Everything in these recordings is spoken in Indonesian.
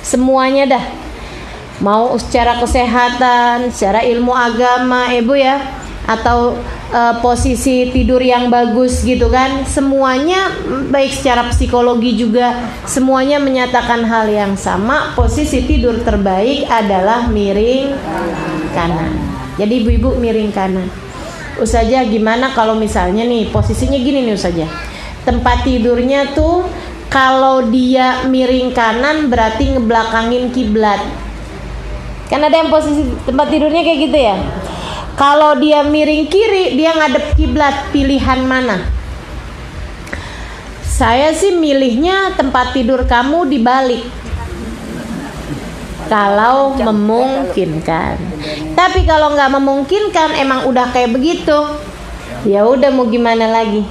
semuanya dah. Mau secara kesehatan, secara ilmu agama, Ibu ya, atau posisi tidur yang bagus gitu kan, semuanya baik secara psikologi juga semuanya menyatakan hal yang sama. Posisi tidur terbaik adalah miring kanan. Jadi ibu-ibu miring kanan. Ustazah, gimana kalau misalnya nih posisinya gini nih Ustazah, tempat tidurnya tuh kalau dia miring kanan berarti ngebelakangin kiblat. Kan ada yang posisi tempat tidurnya kayak gitu ya. Kalau dia miring kiri, dia ngadep kiblat. Pilihan mana? Saya sih milihnya tempat tidur kamu dibalik. Kalau memungkinkan. Tapi kalau nggak memungkinkan, emang udah kayak begitu, ya udah mau gimana lagi?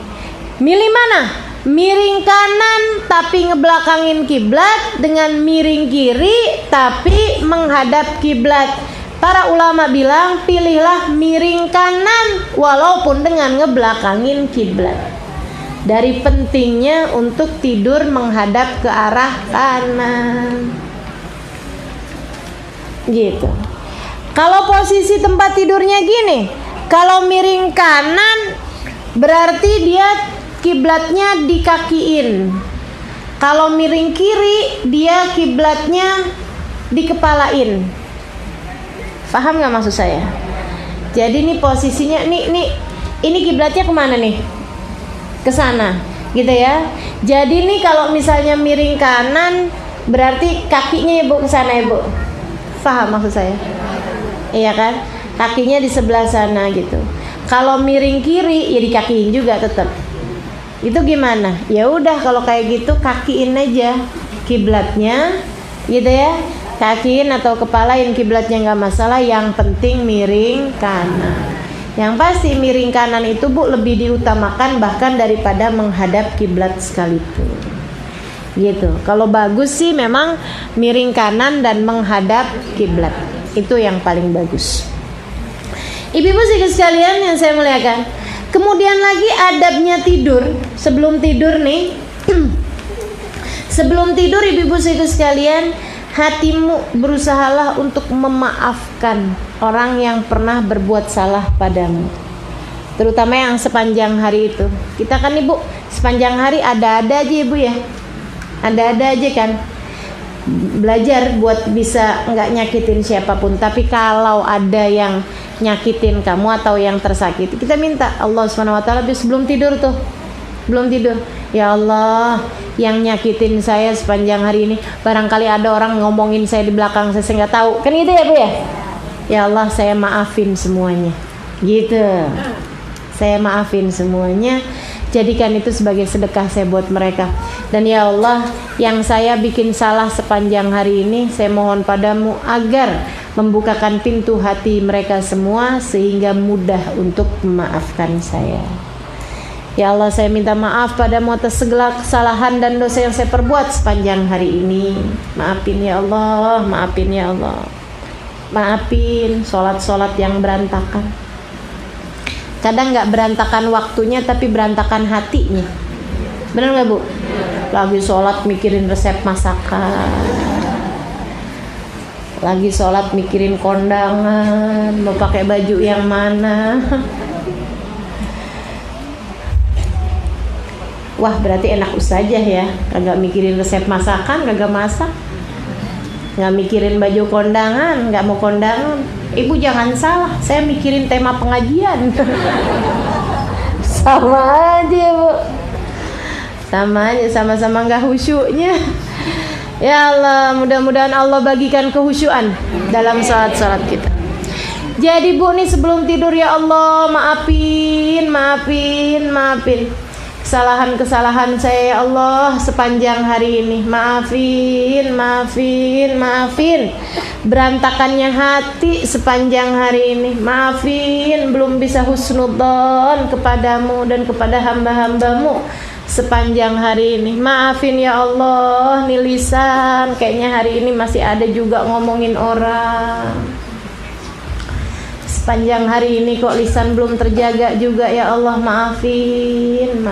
Milih mana? Miring kanan tapi ngebelakangin kiblat dengan miring kiri tapi menghadap kiblat. Para ulama bilang pilihlah miring kanan walaupun dengan ngebelakangin kiblat. Dari pentingnya untuk tidur menghadap ke arah kanan. Gitu. Kalau posisi tempat tidurnya gini, kalau miring kanan berarti dia kiblatnya dikakiin. Kalau miring kiri dia kiblatnya dikepalain. Paham nggak maksud saya? Jadi nih posisinya ini kiblatnya kemana nih? Ke sana, gitu ya. Jadi nih kalau misalnya miring kanan berarti kakinya ibu ke sana ibu. Paham maksud saya? Iya kan? Kakinya di sebelah sana gitu. Kalau miring kiri ya dikakiin juga tetap. Itu gimana? Ya udah kalau kayak gitu kakiin aja kiblatnya, gitu ya. Kakiin atau kepalain kiblatnya nggak masalah, yang penting miring kanan. Yang pasti miring kanan itu Bu lebih diutamakan bahkan daripada menghadap kiblat sekalipun. Gitu. Kalau bagus sih memang miring kanan dan menghadap kiblat. Itu yang paling bagus. Ibu-ibu sekalian yang saya muliakan. Kemudian lagi adabnya tidur. Sebelum tidur nih. Sebelum tidur ibu-ibu sekalian, hatimu berusahalah untuk memaafkan orang yang pernah berbuat salah padamu, terutama yang sepanjang hari itu. Kita kan ibu sepanjang hari ada-ada aja ibu ya, ada-ada aja kan. Belajar buat bisa nggak nyakitin siapapun. Tapi kalau ada yang nyakitin kamu atau yang tersakiti, kita minta Allah SWT sebelum tidur tuh, belum tidur, ya Allah, yang nyakitin saya sepanjang hari ini, barangkali ada orang ngomongin saya di belakang saya nggak tahu, kan gitu ya Bu ya. Ya Allah, saya maafin semuanya, gitu. Saya maafin semuanya. Jadikan itu sebagai sedekah saya buat mereka. Dan ya Allah, yang saya bikin salah sepanjang hari ini, saya mohon padamu agar membukakan pintu hati mereka semua sehingga mudah untuk memaafkan saya. Ya Allah, saya minta maaf padamu atas segala kesalahan dan dosa yang saya perbuat sepanjang hari ini. Maafin ya Allah, maafin ya Allah. Maafin sholat-sholat yang berantakan. Kadang gak berantakan waktunya tapi berantakan hatinya. Bener gak Bu? Lagi sholat mikirin resep masakan, lagi sholat mikirin kondangan, mau pakai baju yang mana. Wah, berarti enak ustazah ya, kagak mikirin resep masakan, kagak masak, nggak mikirin baju kondangan, nggak mau kondangan. Ibu jangan salah, saya mikirin tema pengajian. Sama aja Bu, sama aja, sama-sama nggak khusyuknya. Ya Allah, mudah-mudahan Allah bagikan kehusyuan dalam salat-salat kita. Jadi Bu nih sebelum tidur, ya Allah maafin kesalahan-kesalahan saya ya Allah sepanjang hari ini. Maafin berantakannya hati sepanjang hari ini. Maafin belum bisa husnudzon kepadamu dan kepada hamba-hambamu sepanjang hari ini. Maafin ya Allah, nih lisan kayaknya hari ini masih ada juga ngomongin orang. Sepanjang hari ini kok lisan belum terjaga juga, ya Allah maafin.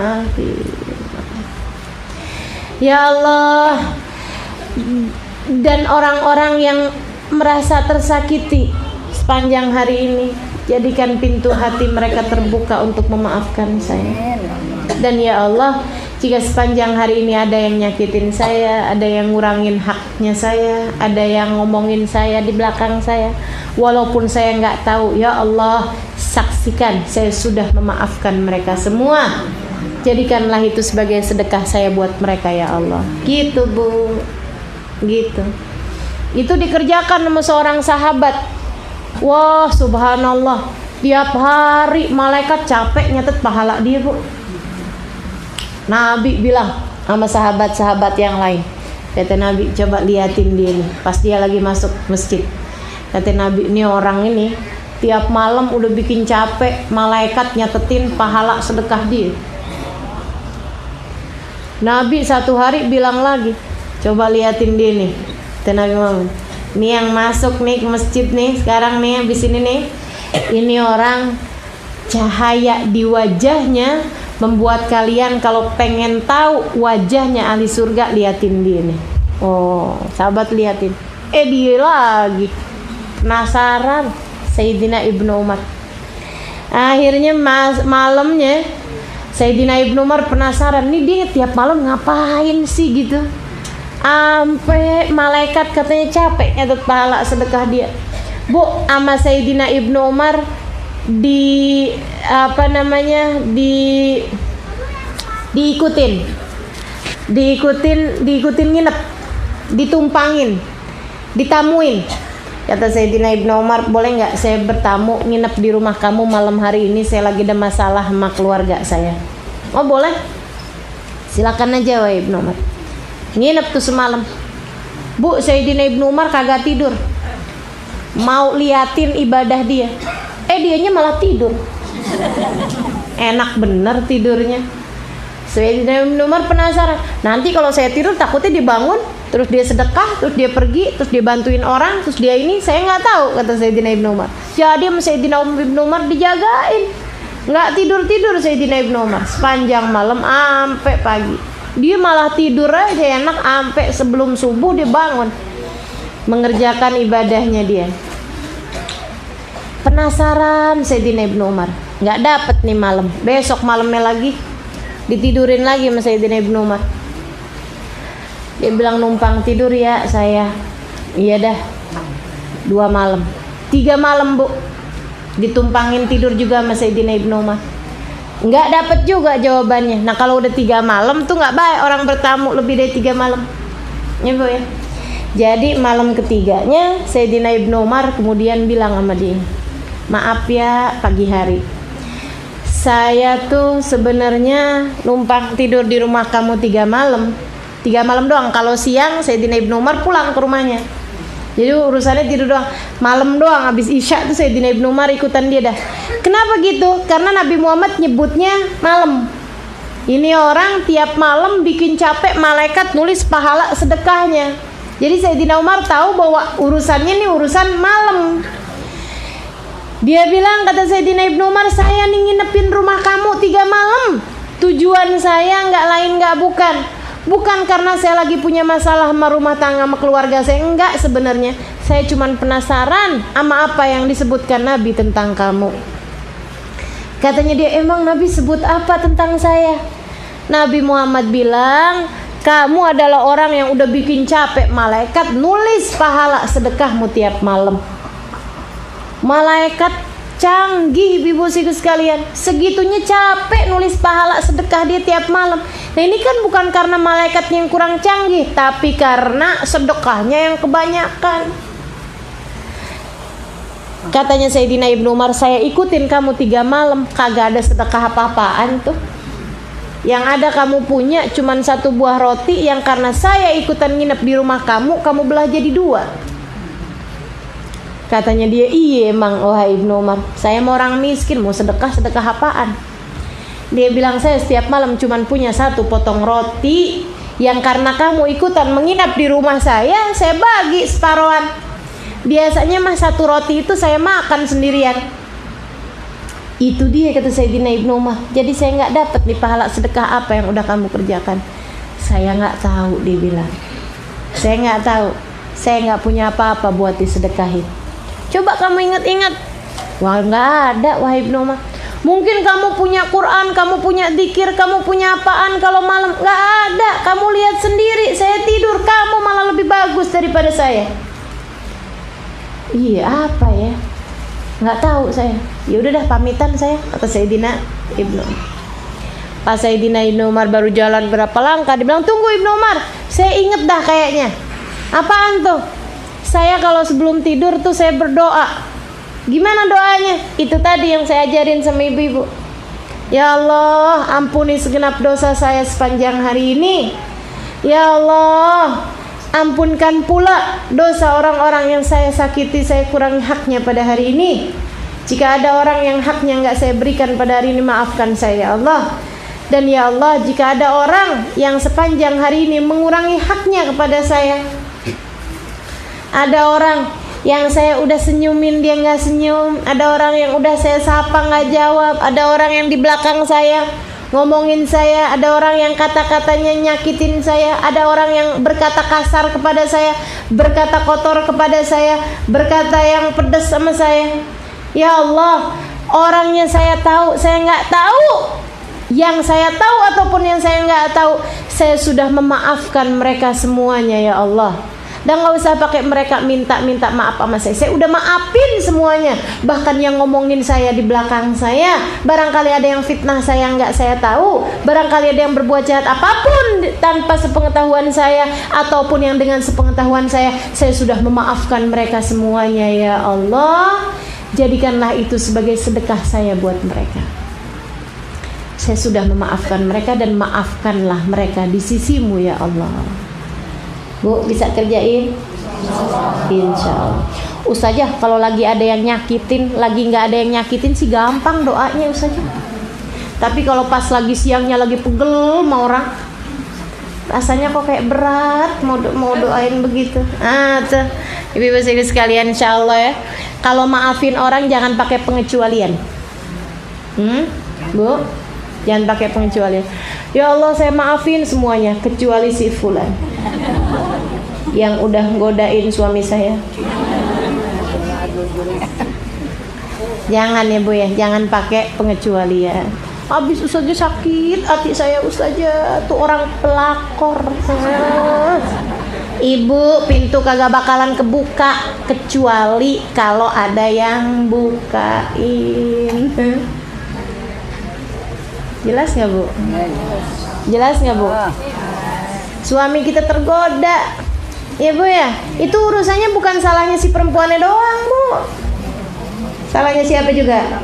Ya Allah, dan orang-orang yang merasa tersakiti sepanjang hari ini, jadikan pintu hati mereka terbuka untuk memaafkan saya. Dan ya Allah, jika sepanjang hari ini ada yang nyakitin saya, ada yang ngurangin haknya saya, ada yang ngomongin saya di belakang saya, walaupun saya nggak tahu, ya Allah, saksikan saya sudah memaafkan mereka semua. Jadikanlah itu sebagai sedekah saya buat mereka, ya Allah. Gitu Bu, gitu. Itu dikerjakan sama seorang sahabat. Wah, subhanallah, tiap hari malaikat capek nyatet pahala dia Bu. Nabi bilang sama sahabat-sahabat yang lain, kata Nabi, coba liatin dia nih pas dia lagi masuk masjid. Kata Nabi, ini orang ini tiap malam udah bikin capek malaikat nyatetin pahala sedekah dia. Nabi satu hari bilang lagi, coba liatin dia nih. Kata Nabi Muhammad, ini yang masuk nih ke masjid nih sekarang nih, habis ini nih, ini orang cahaya di wajahnya membuat kalian kalau pengen tahu wajahnya ahli surga, liatin dia nih. Oh, sahabat liatin. Dia lagi penasaran. Sayyidina Ibnu Umar. Akhirnya malamnya Sayyidina Ibnu Umar penasaran, nih dia tiap malam ngapain sih gitu. Sampai malaikat katanya capek nyatet pahala sedekah dia. Bu, sama Sayyidina Ibnu Umar diikutin nginep, ditumpangin, ditamuin. Kata Sayyidina Ibnu Umar, boleh nggak saya bertamu nginep di rumah kamu malam hari ini, saya lagi ada masalah sama keluarga saya. Oh boleh, silakan aja wahai Ibnu Umar. Nginep tuh semalam. Bu, Sayyidina Ibnu Umar kagak tidur, mau liatin ibadah dia. Dianya malah tidur. Enak bener tidurnya. Sayyidina Ibnu Umar penasaran, nanti kalau saya tidur takutnya dibangun, terus dia sedekah, terus dia pergi, terus dia bantuin orang, terus dia ini, saya nggak tahu, kata Sayyidina Ibnu Umar. Jadi sama Sayyidina Ibnu Umar dijagain, nggak tidur Sayyidina Ibnu Umar sepanjang malam sampai pagi. Dia malah tidur aja enak, sampai sebelum subuh dia bangun mengerjakan ibadahnya dia. Penasaran Sayyidina Ibnu Umar, nggak dapet nih malam. Besok malamnya lagi ditidurin lagi sama Sayyidina Ibnu Umar. Dia bilang, numpang tidur ya saya. Iya dah, 2 malam, 3 malam Bu, ditumpangin tidur juga sama Sayyidina Ibnu Umar. Nggak dapet juga jawabannya. Nah kalau udah 3 malam tuh nggak baik orang bertamu lebih dari 3 malam ya Bu ya. Jadi malam ketiganya Sayyidina Ibnu Umar kemudian bilang sama dia, maaf ya pagi hari, saya tuh sebenarnya numpang tidur di rumah kamu 3 malam doang. Kalau siang Sayyidina Ibnu Umar pulang ke rumahnya, jadi urusannya tidur doang. Malam doang habis isya tuh Sayyidina Ibnu Umar ikutan dia dah. Kenapa gitu? Karena Nabi Muhammad nyebutnya malam. Ini orang tiap malam bikin capek malaikat nulis pahala sedekahnya. Jadi Sayyidina Umar tahu bahwa urusannya ini urusan malam. Dia bilang, kata Sayyidina Ibnu Umar, saya nih nginepin rumah kamu 3 malam. Tujuan saya nggak lain nggak bukan karena saya lagi punya masalah sama rumah tangga sama keluarga saya, enggak sebenarnya. Saya cuman penasaran sama apa yang disebutkan Nabi tentang kamu. Katanya dia, emang Nabi sebut apa tentang saya? Nabi Muhammad bilang, kamu adalah orang yang udah bikin capek malaikat nulis pahala sedekahmu tiap malam. Malaikat canggih ibu ibu sekalian, segitunya capek nulis pahala sedekah dia tiap malam. Nah ini kan bukan karena malaikatnya yang kurang canggih, tapi karena sedekahnya yang kebanyakan. Katanya Sayyidina Ibnu Umar, saya ikutin kamu 3 malam, kagak ada sedekah apa-apaan tuh. Yang ada kamu punya cuman 1 buah roti yang karena saya ikutan nginep di rumah kamu belah jadi 2. Katanya dia, iya emang wahai Ibnu Umar, saya mau orang miskin, mau sedekah apaan? Dia bilang, saya setiap malam cuman punya 1 potong roti yang karena kamu ikutan menginap di rumah saya bagi separohan. Biasanya mah 1 roti itu saya makan sendirian. Itu dia, kata Sayyidina Ibnu Umar. Jadi saya nggak dapat nih pahala sedekah apa yang udah kamu kerjakan. Saya nggak tahu, dia bilang. Saya nggak tahu. saya nggak punya apa-apa buat disedekahin. Coba kamu ingat-ingat. Wah, nggak ada, wahai Ibnu Umar. Mungkin kamu punya Quran, kamu punya zikir, kamu punya apaan kalau malam? Nggak ada. Kamu lihat sendiri, saya tidur, kamu malah lebih bagus daripada saya. Iya, apa ya? Nggak tahu saya. Ya udah dah, pamitan saya, kata Sayyidina Ibnu. Pas Sayyidina Ibnu Umar baru jalan berapa langkah, dia bilang, tunggu Ibnu Umar, saya inget dah kayaknya. Apaan tuh? Saya kalau sebelum tidur tuh saya berdoa. Gimana doanya? Itu tadi yang saya ajarin sama ibu-ibu. Ya Allah, ampuni segenap dosa saya sepanjang hari ini. Ya Allah, ampunkan pula dosa orang-orang yang saya sakiti, saya kurangi haknya pada hari ini. Jika ada orang yang haknya nggak saya berikan pada hari ini, maafkan saya ya Allah. Dan ya Allah, jika ada orang yang sepanjang hari ini mengurangi haknya kepada saya, ada orang yang saya udah senyumin dia nggak senyum, ada orang yang udah saya sapa nggak jawab, ada orang yang di belakang saya ngomongin saya, ada orang yang kata-katanya nyakitin saya, ada orang yang berkata kasar kepada saya, berkata kotor kepada saya, berkata yang pedas sama saya. Ya Allah, orangnya saya tahu, saya nggak tahu. Yang saya tahu ataupun yang saya nggak tahu, saya sudah memaafkan mereka semuanya ya Allah. Dan nggak usah pakai mereka minta maaf sama saya udah maafin semuanya. Bahkan yang ngomongin saya di belakang saya, barangkali ada yang fitnah saya nggak saya tahu, barangkali ada yang berbuat jahat apapun tanpa sepengetahuan saya ataupun yang dengan sepengetahuan saya sudah memaafkan mereka semuanya ya Allah. Jadikanlah itu sebagai sedekah saya buat mereka. Saya sudah memaafkan mereka dan maafkanlah mereka di sisimu ya Allah. Bu, bisa kerjain? Insya Allah. Ustazah, kalau lagi ada yang nyakitin, lagi nggak ada yang nyakitin sih gampang doanya Ustazah. Tapi kalau pas lagi siangnya lagi pegel sama orang, rasanya kok kayak berat mau doain begitu. Tuh, ibu-ibu sekalian, insya Allah ya. Kalau maafin orang jangan pakai pengecualian. Bu, jangan pakai pengecualian. Ya Allah, saya maafin semuanya kecuali si fulan yang udah godain suami saya. Jangan ya Bu ya, jangan pakai pengecualian. Habis Ustazah sakit hati saya, Ustazah tuh orang pelakor. Ibu, pintu kagak bakalan kebuka kecuali kalau ada yang bukain. Jelas nggak Bu? Jelas nggak Bu? Suami kita tergoda, ya Bu ya. Itu urusannya bukan salahnya si perempuannya doang Bu. Salahnya siapa juga?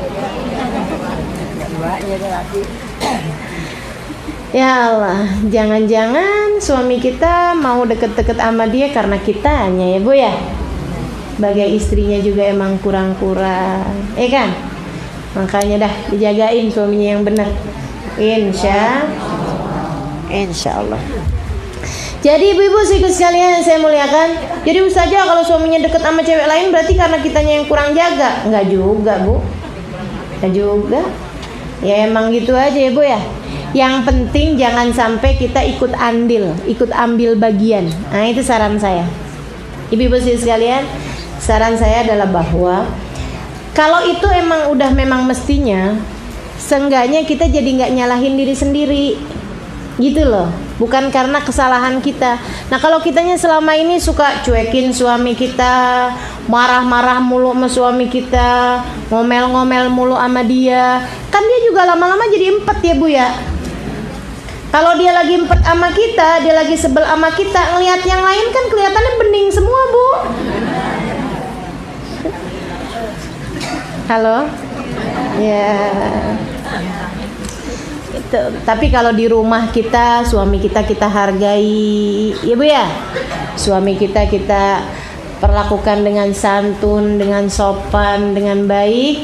Ya Allah, jangan-jangan suami kita mau deket-deket sama dia karena kitanya ya Bu ya. Sebagai istrinya juga emang kurang-kurang, kan? Makanya dah dijagain suaminya yang benar. Insya Allah. Jadi ibu-ibu sekalian yang saya muliakan, jadi Ustazah kalau suaminya deket sama cewek lain berarti karena kitanya yang kurang jaga? Enggak juga Bu, enggak juga. Ya emang gitu aja ya Bu ya. Yang penting jangan sampai kita ikut andil, ikut ambil bagian. Nah itu saran saya. Ibu-ibu sekalian, saran saya adalah bahwa kalau itu memang mestinya, seenggaknya kita jadi nggak nyalahin diri sendiri, gitu loh. Bukan karena kesalahan kita. Nah kalau kitanya selama ini suka cuekin suami kita, marah-marah mulu sama suami kita, ngomel-ngomel mulu sama dia, kan dia juga lama-lama jadi empet ya Bu ya. Kalau dia lagi empet sama kita, dia lagi sebel sama kita, ngelihat yang lain kan kelihatannya bening semua Bu. Halo? Ya. Itu. Tapi kalau di rumah kita, suami kita hargai, ya Bu ya. Suami kita perlakukan dengan santun, dengan sopan, dengan baik.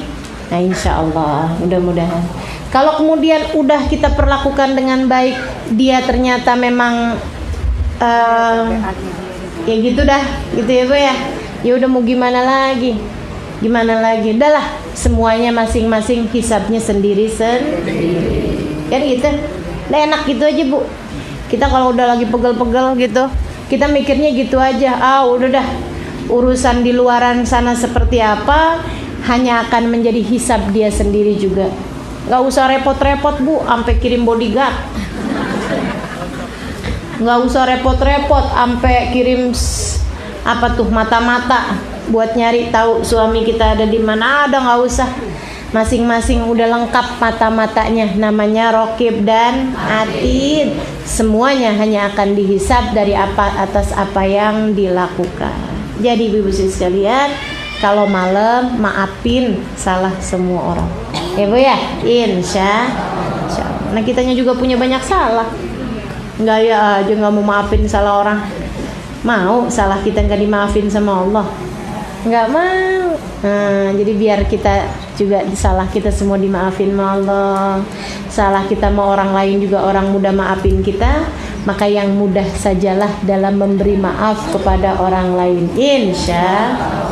Nah, insya Allah, mudah-mudahan. Kalau kemudian udah kita perlakukan dengan baik, dia ternyata memang ya gitu dah, gitu ya Bu ya. Ya udah mau gimana lagi? Udahlah, semuanya masing-masing hisabnya sendiri. Kan gitu. Udah enak gitu aja Bu. Kita kalau udah lagi pegel-pegel gitu, Kita mikirnya gitu aja, udah dah, urusan di luaran sana seperti apa hanya akan menjadi hisab dia sendiri juga. Gak usah repot-repot bu, sampai kirim bodyguard. Gak usah repot-repot, sampai kirim mata-mata buat nyari tahu suami kita ada di mana. Ada, nggak usah. Masing-masing udah lengkap mata-matanya, namanya Raqib dan Atid. Semuanya hanya akan dihisab dari atas apa yang dilakukan. Jadi ibu-ibu sekalian, kalau malam maafin salah semua orang. Ya bu ya, insya Allah. Nah kitanya juga punya banyak salah. Nggak ya aja nggak mau maafin salah orang. Mau salah kita nggak dimaafin sama Allah? Nggak mau. Nah, jadi biar kita juga salah kita semua dimaafin sama Allah. Salah kita sama orang lain juga orang mudah maafin kita. Maka yang mudah sajalah dalam memberi maaf kepada orang lain, insya Allah.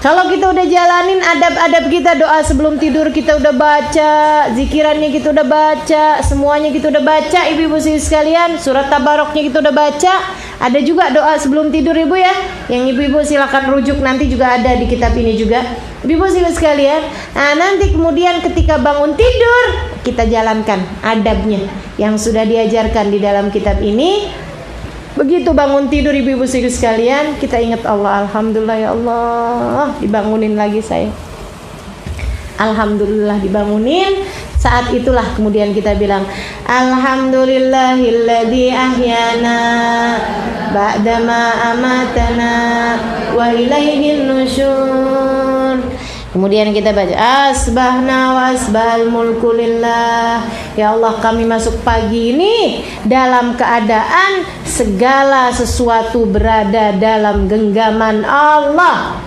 Kalau kita udah jalanin adab-adab kita, doa sebelum tidur kita udah baca, zikirannya kita udah baca, semuanya kita udah baca, ibu-ibu sekalian, surat tabaroknya kita udah baca. Ada juga doa sebelum tidur ibu ya, yang ibu-ibu silakan rujuk, nanti juga ada di kitab ini juga, ibu-ibu sekalian. Nah nanti kemudian ketika bangun tidur kita jalankan adabnya yang sudah diajarkan di dalam kitab ini. Begitu bangun tidur ibu-ibu sekalian, kita ingat Allah. Alhamdulillah ya Allah, dibangunin lagi saya. Alhamdulillah dibangunin. Saat itulah kemudian kita bilang Alhamdulillahilladzi ahyana ba'dama amatana wa ilaihin nusyur. Kemudian kita baca asbahna wa asbahal mulku lillah. Ya Allah, kami masuk pagi ini dalam keadaan segala sesuatu berada dalam genggaman Allah.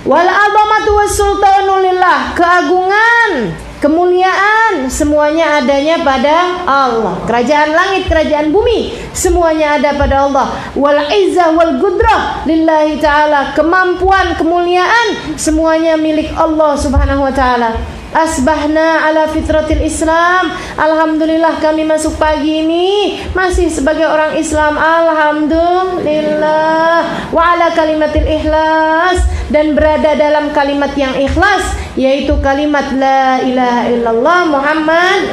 Wal azamatu was sultanu lillah. Keagungan, kemuliaan semuanya adanya pada Allah. Kerajaan langit, kerajaan bumi semuanya ada pada Allah. Wal izzah wal qudrah lillahi ta'ala. Kemampuan, kemuliaan semuanya milik Allah subhanahu wa ta'ala. Asbahna ala fitratil Islam. Alhamdulillah kami masuk pagi ini masih sebagai orang Islam. Alhamdulillah. Wa ala kalimatil ikhlas. Dan berada dalam kalimat yang ikhlas, yaitu kalimat la ilaha illallah Muhammad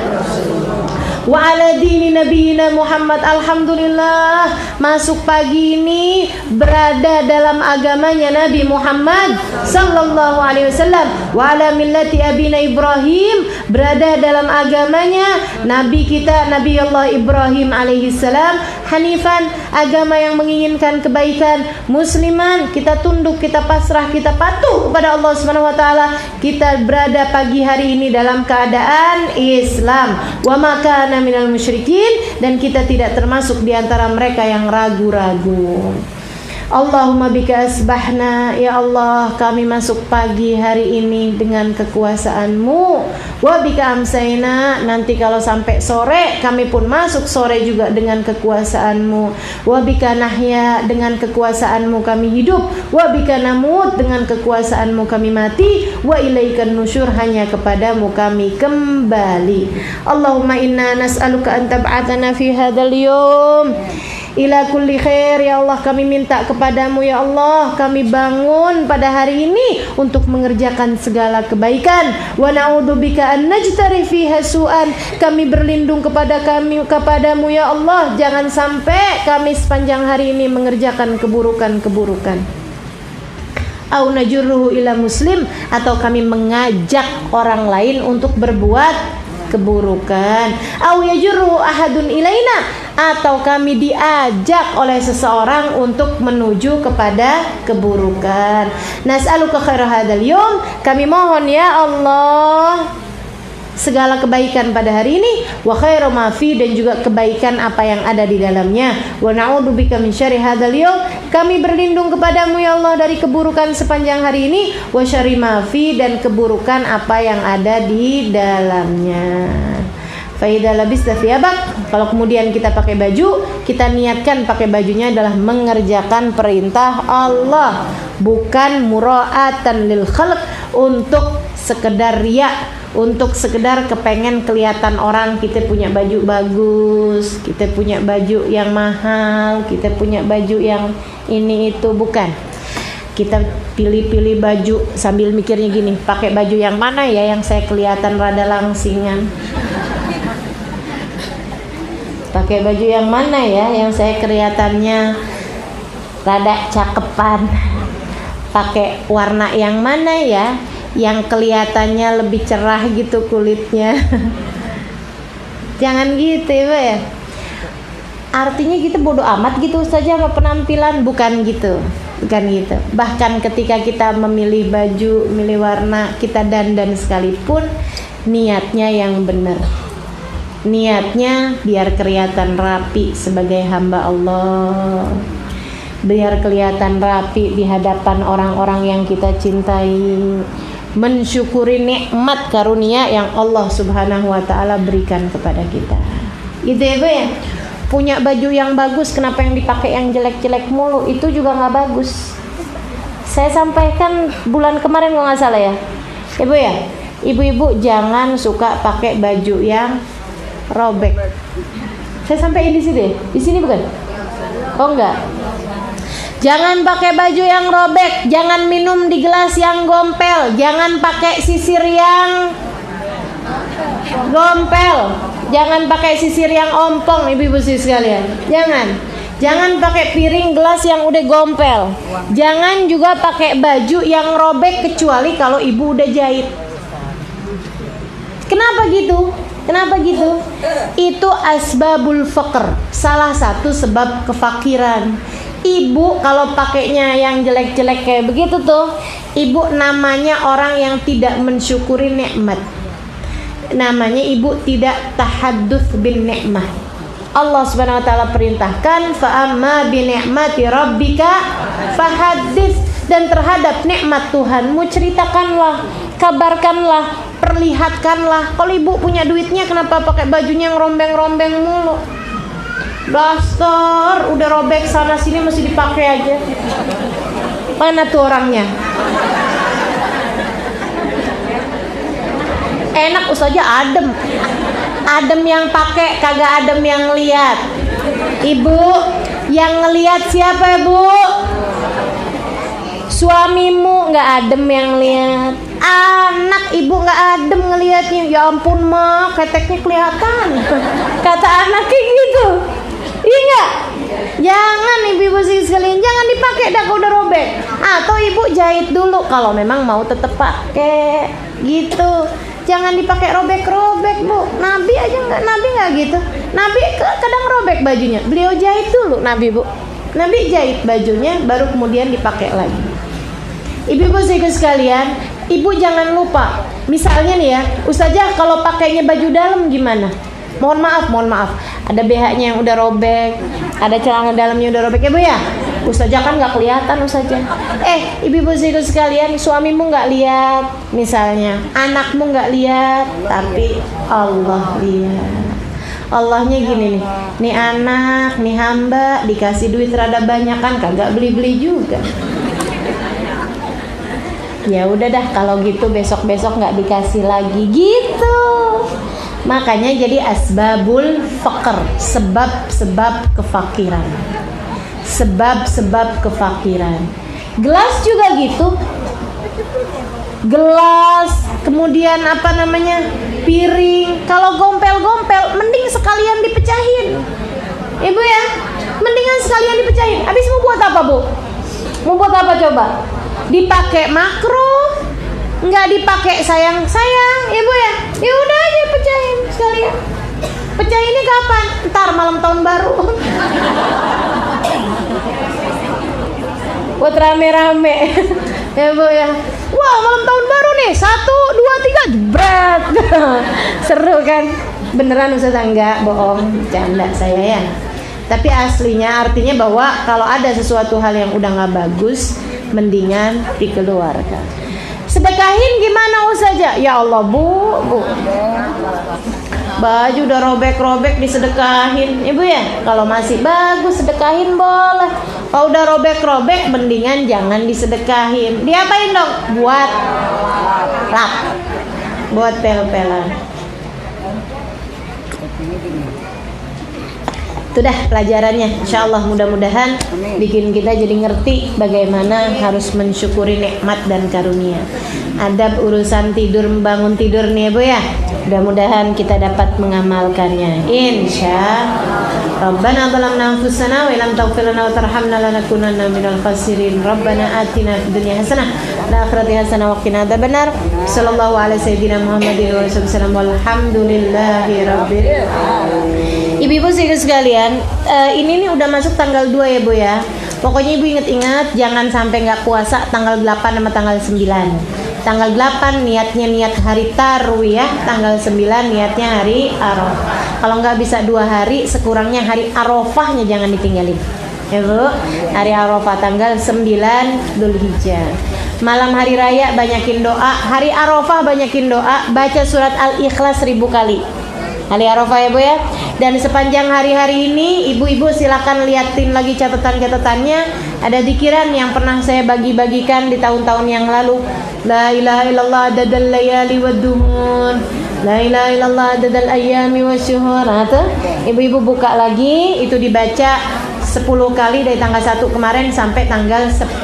wa ala dini nabiyina Muhammad. Alhamdulillah masuk pagi ini berada dalam agamanya Nabi Muhammad sallallahu alaihi wasallam, wa ala millati abina Ibrahim, berada dalam agamanya Nabi kita Nabi Allah Ibrahim alaihi salam, hanifan, agama yang menginginkan kebaikan, musliman, kita tunduk, kita pasrah, kita patuh kepada Allah Subhanahu wa taala. Kita berada pagi hari ini dalam keadaan Islam. Wa maka minal musyrikin, dan kita tidak termasuk di antara mereka yang ragu-ragu. Allahumma bika asbahna, ya Allah kami masuk pagi hari ini dengan kekuasaan-Mu. Wa bika amsayna, nanti kalau sampai sore kami pun masuk sore juga dengan kekuasaan-Mu. Wa bika nahya, dengan kekuasaan-Mu kami hidup. Wa bika namut, dengan kekuasaan-Mu kami mati. Wa ilaikan nusyur, hanya kepadamu kami kembali. Allahumma inna nas'aluka an tab'athana fi hadzal yawm ila kulli khair. Ya Allah, kami minta kepadamu ya Allah, kami bangun pada hari ini untuk mengerjakan segala kebaikan. Wa na'udzubika an najtari fiha su'an, kami berlindung kepadamu ya Allah, jangan sampai kami sepanjang hari ini mengerjakan keburukan-keburukan. Au najurruhu ila muslim, atau kami mengajak orang lain untuk berbuat keburukan. Au yajurruhu ahadun ilaina, atau kami diajak oleh seseorang untuk menuju kepada keburukan. Nas'aluka khaira hadzal yawm, kami mohon ya Allah segala kebaikan pada hari ini, wa khairu ma fi, dan juga kebaikan apa yang ada di dalamnya. Wa na'udzubika min syarri hadzal yawm, kami berlindung kepadamu ya Allah dari keburukan sepanjang hari ini, wa syarri ma fi, dan keburukan apa yang ada di dalamnya. Fa idza labista thiyabak, kalau kemudian kita pakai baju, kita niatkan pakai bajunya adalah mengerjakan perintah Allah, bukan mura'atan lil khalq, untuk sekedar riya, untuk sekedar kepengen kelihatan orang kita punya baju bagus, kita punya baju yang mahal, kita punya baju yang ini itu, bukan. Kita pilih-pilih baju sambil mikirnya gini, pakai baju yang mana ya yang saya kelihatan rada langsingan, pakai baju yang mana ya yang saya kelihatannya rada cakepan, pakai warna yang mana ya yang kelihatannya lebih cerah gitu kulitnya. Jangan gitu ya. Artinya kita bodoh amat gitu saja sama penampilan, bukan gitu. Bukan gitu. Bahkan ketika kita memilih baju, milih warna, kita dandan sekalipun, niatnya yang benar. Niatnya biar kelihatan rapi sebagai hamba Allah, biar kelihatan rapi di hadapan orang-orang yang kita cintai, mensyukuri nikmat karunia yang Allah Subhanahu wa taala berikan kepada kita. Gitu ya, Bu ya. Punya baju yang bagus, kenapa yang dipakai yang jelek-jelek mulu? Itu juga nggak bagus. Saya sampaikan bulan kemarin kalau nggak salah ya, Ibu ya. Ibu-ibu jangan suka pakai baju yang robek. Saya sampaikan di sini, di sini bukan? Oh enggak. Jangan pakai baju yang robek, jangan minum di gelas yang gompel, jangan pakai sisir yang gompel, jangan pakai sisir yang ompong, ibu-ibu sekalian. Jangan pakai piring gelas yang udah gompel. Jangan juga pakai baju yang robek kecuali kalau ibu udah jahit. Kenapa gitu? Kenapa gitu? Itu asbabul faqr, salah satu sebab kefakiran. Ibu kalau pakainya yang jelek-jelek kayak begitu tuh, ibu namanya orang yang tidak mensyukuri nikmat. Namanya ibu tidak tahadduts bin nikmah. Allah Subhanahu wa taala perintahkan fa amma bi ni'mati rabbika fahaddits, dan terhadap nikmat Tuhanmu ceritakanlah, kabarkanlah, perlihatkanlah. Kalau ibu punya duitnya kenapa pakai bajunya yang rombeng-rombeng mulu? Dasar, udah robek sana sini masih dipakai aja. Mana tuh orangnya? Enak saja adem. Adem yang pakai, kagak adem yang lihat. Ibu, yang ngelihat siapa ya, Bu? Suamimu, nggak adem yang lihat. Anak ibu nggak adem ngelihatnya. Ya ampun mak, keteknya kelihatan. Kata anaknya gitu. Iya nggak? Jangan ibu-ibu sekalian, jangan dipakai dah kalau udah robek. Atau ibu jahit dulu kalau memang mau tetap pakai gitu. Jangan dipakai robek-robek, Bu. Nabi aja Nabi nggak gitu. Nabi kadang robek bajunya. Beliau jahit dulu, Nabi, Bu. Nabi jahit bajunya baru kemudian dipakai lagi. Ibu-ibu sekalian, ibu jangan lupa. Misalnya nih ya, Ustazah kalau pakainya baju dalam gimana? Mohon maaf. Ada BH-nya yang udah robek, ada celana dalamnya udah robek ya, Bu ya. Ustazah kan nggak kelihatan Ustazah. Ibu-ibu sekalian, suamimu nggak lihat, misalnya anakmu nggak lihat, tapi Allah lihat. Allahnya gini nih anak, nih hamba dikasih duit rada banyak kan kagak beli-beli juga. Ya udah dah kalau gitu besok-besok nggak dikasih lagi gitu. Makanya jadi asbabul faqr, sebab-sebab kefakiran. Sebab-sebab kefakiran. Gelas juga gitu. Gelas, kemudian piring. Kalau gompel-gompel, mending sekalian dipecahin. Ibu ya, mendingan sekalian dipecahin. Habis mau buat apa, Bu? Mau buat apa coba? Dipakai makro, nggak dipakai sayang-sayang, Ibu ya. Ya udah aja pecahin sekalian. Pecahinnya kapan? Ntar malam tahun baru. Buat rame-rame. Ya Bu ya. Wah malam tahun baru nih 1, 2, 3 jebret. Seru kan? Beneran Ustaz? Enggak, bohong, canda saya ya. Tapi aslinya artinya bahwa kalau ada sesuatu hal yang udah nggak bagus, mendingan dikeluarkan. Sedekahin gimana Ustazah? Ya Allah Bu, baju udah robek-robek disedekahin Ibu ya. Kalau masih bagus sedekahin boleh. Kalau udah robek-robek mendingan jangan disedekahin. Diapain dong? Buat lap, buat pel-pelan. Itu dah pelajarannya. Insyaallah mudah-mudahan bikin kita jadi ngerti bagaimana harus mensyukuri nikmat dan karunia. Adab urusan tidur, bangun tidur nih Bu ya. Mudah-mudahan kita dapat mengamalkannya. Rabbana zalamna anfusana wa illam taghfir lana wa tarhamna lanakunanna minal khasirin. Rabbana atina fid dunya hasanah wa fil akhirati hasanah wa qina adzabannar. Sallallahu alaihi sayyidina Muhammadin wa sallam. Walhamdulillahi rabbil alamin. Ibu-ibu sekalian, ini nih udah masuk tanggal 2 ya Bu ya. Pokoknya Ibu ingat-ingat jangan sampai nggak puasa tanggal 8 sama tanggal 9. Tanggal 8 niatnya niat hari tarwiyah, tanggal 9 niatnya hari Arafah. Kalau nggak bisa 2 hari, sekurangnya hari Arafahnya jangan ditinggalin. Ya Bu, hari Arafah tanggal 9 Dzulhijjah. Malam hari raya banyakin doa, hari Arafah banyakin doa, baca surat Al-Ikhlas 1000 kali. Hari Arafah ya Bu ya. Dan sepanjang hari-hari ini ibu-ibu silakan liatin lagi catatan-catatannya. Ada zikiran yang pernah saya bagi-bagikan di tahun-tahun yang lalu. La ilaha illallah adadal layali wadduhur, la ilaha illallah adadal ayyami wasyuhur. Ibu-ibu buka lagi, itu dibaca 10 kali dari tanggal 1 kemarin sampai tanggal 10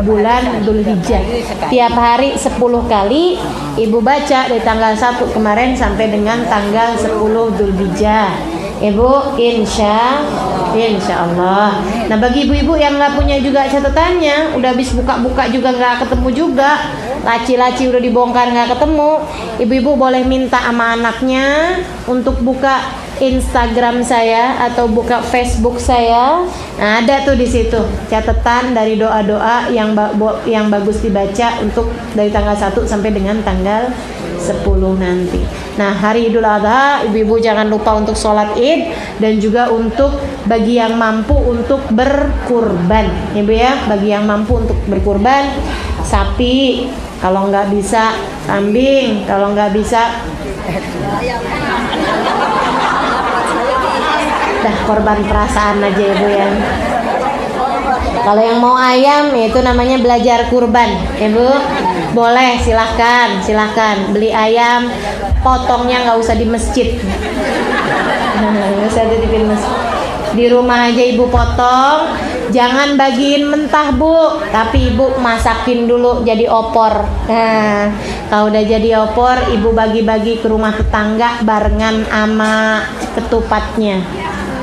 bulan Dzulhijjah. Tiap hari 10 kali Ibu baca dari tanggal 1 kemarin sampai dengan tanggal 10 Dzulhijjah. Ibu insya Allah. Nah bagi ibu-ibu yang nggak punya juga catatannya, udah habis buka-buka juga nggak ketemu juga, laci-laci udah dibongkar nggak ketemu, ibu-ibu boleh minta sama anaknya untuk buka Instagram saya atau buka Facebook saya. Nah, ada tuh di situ catatan dari doa-doa yang bagus dibaca untuk dari tanggal 1 sampai dengan tanggal 10 nanti. Nah, hari Idul Adha ibu-ibu jangan lupa untuk sholat Id dan juga untuk bagi yang mampu untuk berkurban. Ibu ya, bagi yang mampu untuk berkurban sapi, kalau nggak bisa kambing, kalau nggak bisa dah korban perasaan aja Ibu ya. Kalau yang mau ayam itu namanya belajar kurban Ibu. Boleh silahkan beli ayam, potongnya nggak usah di masjid. Nggak usah di masjid. Di rumah aja Ibu potong. Jangan bagiin mentah Bu, tapi Ibu masakin dulu jadi opor. Nah, kalau udah jadi opor Ibu bagi-bagi ke rumah tetangga barengan sama ketupatnya.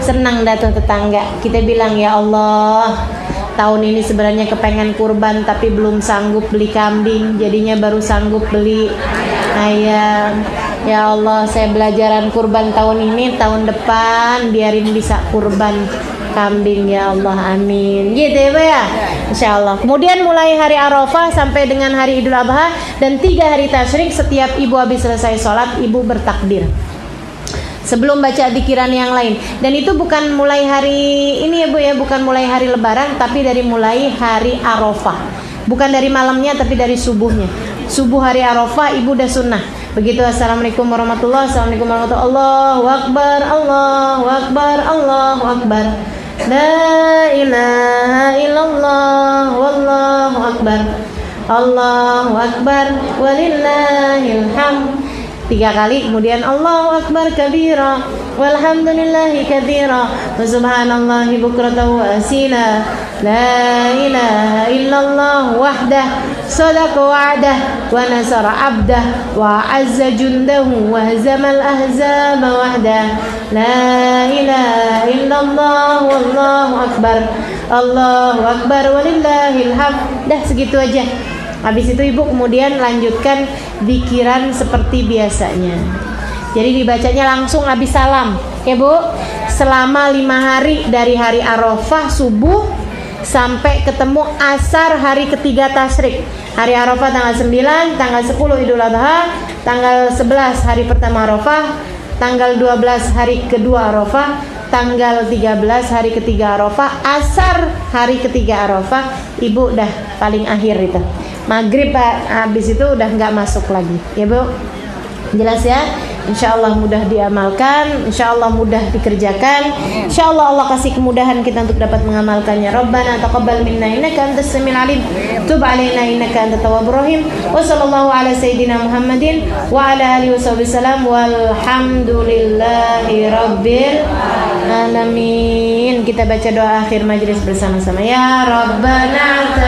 Senang dah tuh tetangga. Kita bilang ya Allah, tahun ini sebenarnya kepengen kurban tapi belum sanggup beli kambing, jadinya baru sanggup beli ayam. Ya Allah, saya belajaran kurban tahun ini, tahun depan biarin bisa kurban kambing ya Allah, amin. Gitu ya Bu ya, Insya Allah. Kemudian mulai hari Arafah sampai dengan hari Idul Adha dan 3 hari tasyrik, setiap ibu habis selesai sholat ibu bertakbir sebelum baca dzikiran yang lain. Dan itu bukan mulai hari ini ya Bu ya, bukan mulai hari Lebaran, tapi dari mulai hari Arafah. Bukan dari malamnya tapi dari subuhnya. Subuh hari Arafah ibu udah sunnah. Begitu assalamualaikum warahmatullahi wabarakatuh. Assalamualaikum warahmatullahi wabarakatuh. Allahu akbar, Allahu akbar, Allahu akbar. La ilaha illallah, wallahu akbar. Allahu akbar, walillahil hamd. 3 kali, kemudian Allahu akbar kabira walhamdulillahi katsira wa subhanallahi bukratan wa asila. La ilaha illallah wahdah sadaqa wa'dah wa nasara 'abdah wa 'azza jundahu wa hazamal ahzaba wahdah. La ilaha illallah wallahu akbar. Allahu akbar walillahil hamd. Dah segitu aja. Habis itu ibu kemudian lanjutkan dzikiran seperti biasanya. Jadi dibacanya langsung habis salam ya Bu, selama 5 hari dari hari Arafah subuh sampai ketemu asar hari ketiga tasyrik. Hari Arafah tanggal 9, tanggal 10 Idul Adha, tanggal 11 hari pertama Arafah, tanggal 12 hari kedua Arafah, tanggal 13 hari ketiga Arafah, asar hari ketiga Arafah. Ibu dah paling akhir itu. maghrib habis itu udah nggak masuk lagi ya Bu. Jelas ya? Insya Allah mudah diamalkan, insya Allah mudah dikerjakan, insya Allah Allah kasih kemudahan kita untuk dapat mengamalkannya. Rabbana taqabbal minna innaka antas samiul alim, tub alaina innaka antat tawwabur rahim. Wa sallallahu ala sayyidina Muhammadin wa ala alihi washabihi salam walhamdulillahi rabbil alamin. Kita baca doa akhir majelis bersama-sama. Ya Rabbana